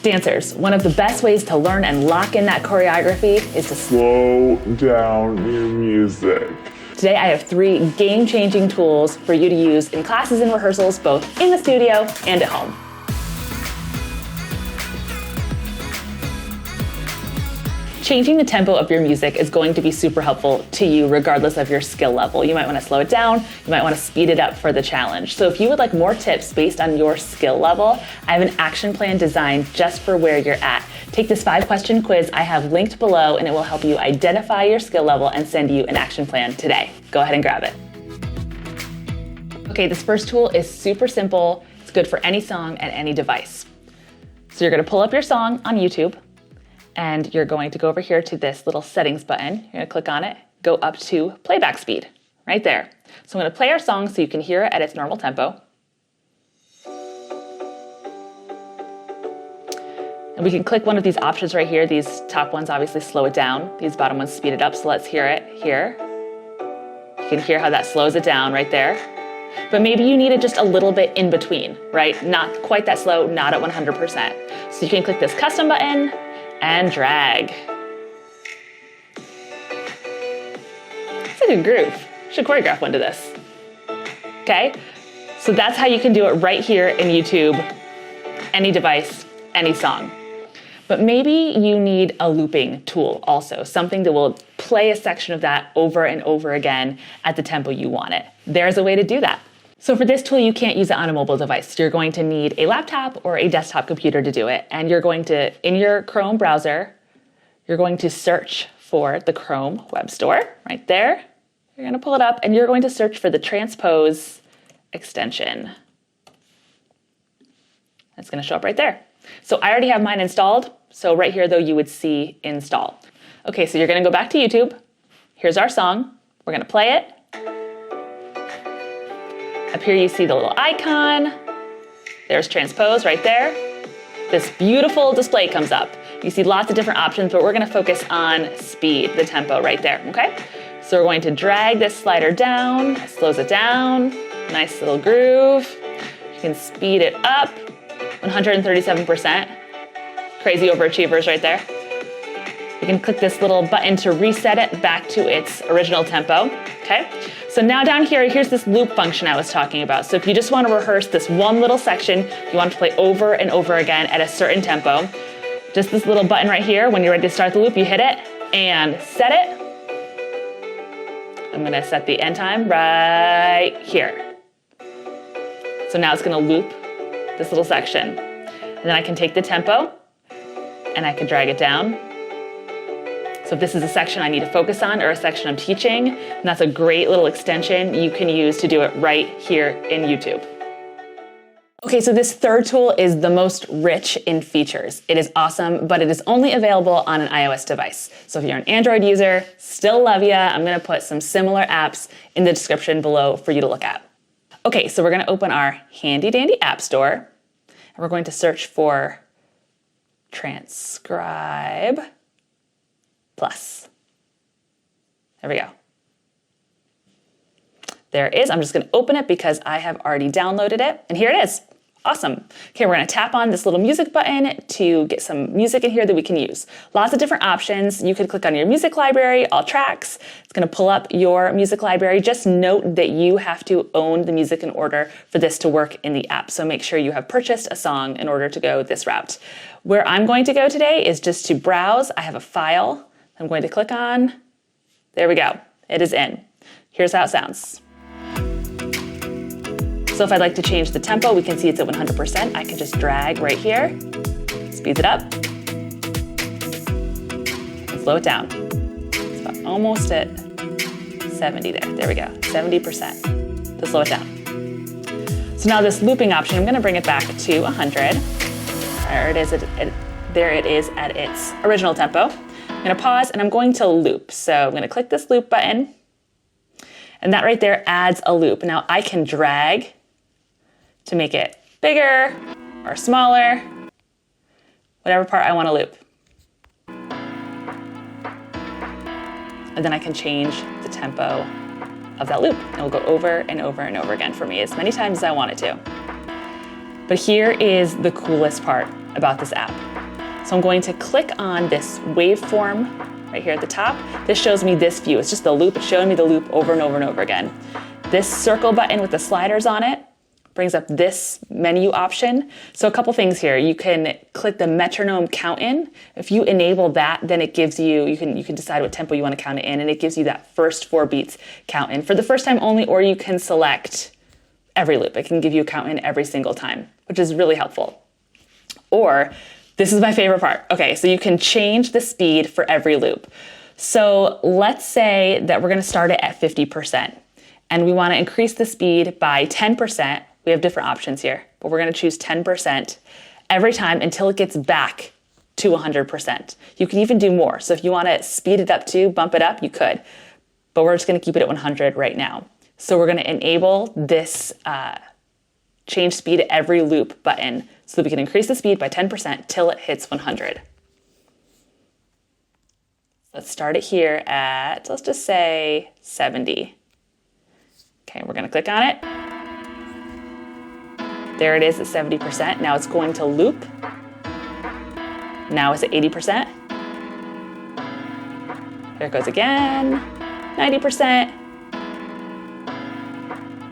Dancers, one of the best ways to learn and lock in that choreography is to slow down your music. Today I have 3 game-changing tools for you to use in classes and rehearsals, both in the studio and at home. Changing the tempo of your music is going to be super helpful to you regardless of your skill level. You might want to slow it down, you might want to speed it up for the challenge. So if you would like more tips based on your skill level, I have an action plan designed just for where you're at. Take this 5-question quiz I have linked below and it will help you identify your skill level and send you an action plan today. Go ahead and grab it. Okay, this first tool is super simple. It's good for any song and any device. So you're going to pull up your song on YouTube. And you're going to go over here to this little settings button. You're gonna click on it, go up to playback speed, right there. So I'm gonna play our song so you can hear it at its normal tempo. And we can click one of these options right here. These top ones obviously slow it down. These bottom ones speed it up, so let's hear it here. You can hear how that slows it down right there. But maybe you need it just a little bit in between, right? Not quite that slow, not at 100%. So you can click this custom button, and drag. It's a good groove. Should choreograph one to this. Okay, so that's how you can do it right here in YouTube, any device, any song. But maybe you need a looping tool also, something that will play a section of that over and over again at the tempo you want it. There's a way to do that. So for this tool, you can't use it on a mobile device. You're going to need a laptop or a desktop computer to do it. And you're going to, in your Chrome browser, you're going to search for the Chrome Web Store right there. You're going to pull it up and you're going to search for the Transpose extension. It's going to show up right there. So I already have mine installed. So right here, though, you would see install. Okay, so you're going to go back to YouTube. Here's our song. We're going to play it. Up here you see the little icon. There's Transpose right there. This beautiful display comes up. You see lots of different options, but we're gonna focus on speed, the tempo right there, okay? So we're going to drag this slider down, it slows it down, nice little groove. You can speed it up, 137%. Crazy overachievers right there. You can click this little button to reset it back to its original tempo, okay? So now down here, here's this loop function I was talking about. So if you just want to rehearse this one little section, you want to play over and over again at a certain tempo, just this little button right here, when you're ready to start the loop, you hit it and set it. I'm gonna set the end time right here. So now it's gonna loop this little section. And then I can take the tempo and I can drag it down. So if this is a section I need to focus on or a section I'm teaching, and that's a great little extension you can use to do it right here in YouTube. Okay, so this third tool is the most rich in features. It is awesome, but it is only available on an iOS device. So if you're an Android user, still love ya. I'm gonna put some similar apps in the description below for you to look at. Okay, so we're gonna open our handy dandy app store, and we're going to search for Transcribe Plus. There we go. There it is. I'm just gonna open it because I have already downloaded it, and here it is. Awesome. Okay, we're gonna tap on this little music button to get some music in here that we can use. Lots of different options. You could click on your music library, all tracks. It's gonna pull up your music library. Just note that you have to own the music in order for this to work in the app. So make sure you have purchased a song in order to go this route. Where I'm going to go today is just to browse. I have a file I'm going to click on. There we go. It is in. Here's how it sounds. So if I'd like to change the tempo, we can see it's at 100%. I can just drag right here, speeds it up, and slow it down. It's about almost at 70 there. There we go, 70% to slow it down. So now this looping option, I'm gonna bring it back to 100. There it is at its original tempo. I'm gonna pause and I'm going to loop. So I'm gonna click this loop button, and that right there adds a loop. Now I can drag to make it bigger or smaller, whatever part I want to loop. And then I can change the tempo of that loop. It will go over and over and over again for me as many times as I want it to. But here is the coolest part about this app. So I'm going to click on this waveform right here at the top. This shows me this view. It's just the loop. It's showing me the loop over and over and over again. This circle button with the sliders on it brings up this menu option. So a couple things here. You can click the metronome count in. If you enable that, then it gives you, you can decide what tempo you want to count it in, and it gives you that first 4 beats count in for the first time only, or you can select every loop. It can give you a count in every single time, which is really helpful. Or, this is my favorite part. Okay, so you can change the speed for every loop. So let's say that we're gonna start it at 50%, and we wanna increase the speed by 10%. We have different options here, but we're gonna choose 10% every time until it gets back to 100%. You can even do more. So if you wanna speed it up too, bump it up, you could, but we're just gonna keep it at 100 right now. So we're gonna enable this change speed at every loop button so that we can increase the speed by 10% till it hits 100. Let's start it here at, let's just say 70. Okay, we're gonna click on it. There it is at 70%. Now it's going to loop. Now it's at 80%. There it goes again, 90%.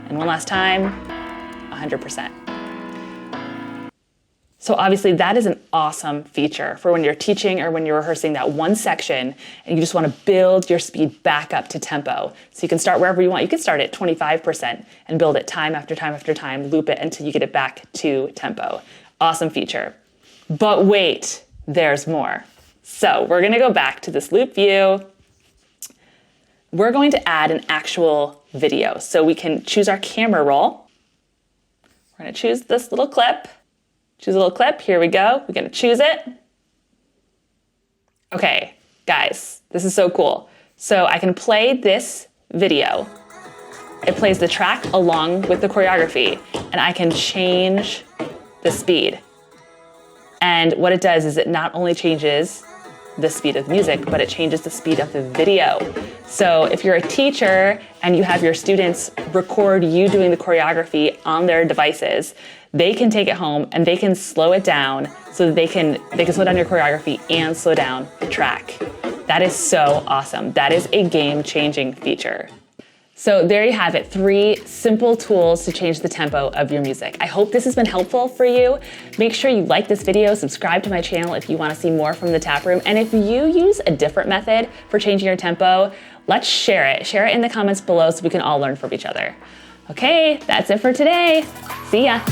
And one last time, 100%. So obviously that is an awesome feature for when you're teaching or when you're rehearsing that one section and you just want to build your speed back up to tempo. So you can start wherever you want. You can start at 25% and build it time after time after time, loop it until you get it back to tempo. Awesome feature. But wait, there's more. So we're going to go back to this loop view. We're going to add an actual video. So we can choose our camera roll. We're going to choose this little clip. Choose a little clip. Here we go. We're going to choose it. Okay, guys, this is so cool. So I can play this video. It plays the track along with the choreography, and I can change the speed. And what it does is it not only changes the speed of the music, but it changes the speed of the video. So if you're a teacher and you have your students record you doing the choreography on their devices, they can take it home and they can slow it down so that they can slow down your choreography and slow down the track. That is so awesome. That is a game-changing feature. So there you have it, 3 simple tools to change the tempo of your music. I hope this has been helpful for you. Make sure you like this video, subscribe to my channel if you want to see more from the Tap Room. And if you use a different method for changing your tempo, let's share it. Share it in the comments below so we can all learn from each other. Okay, that's it for today. See ya.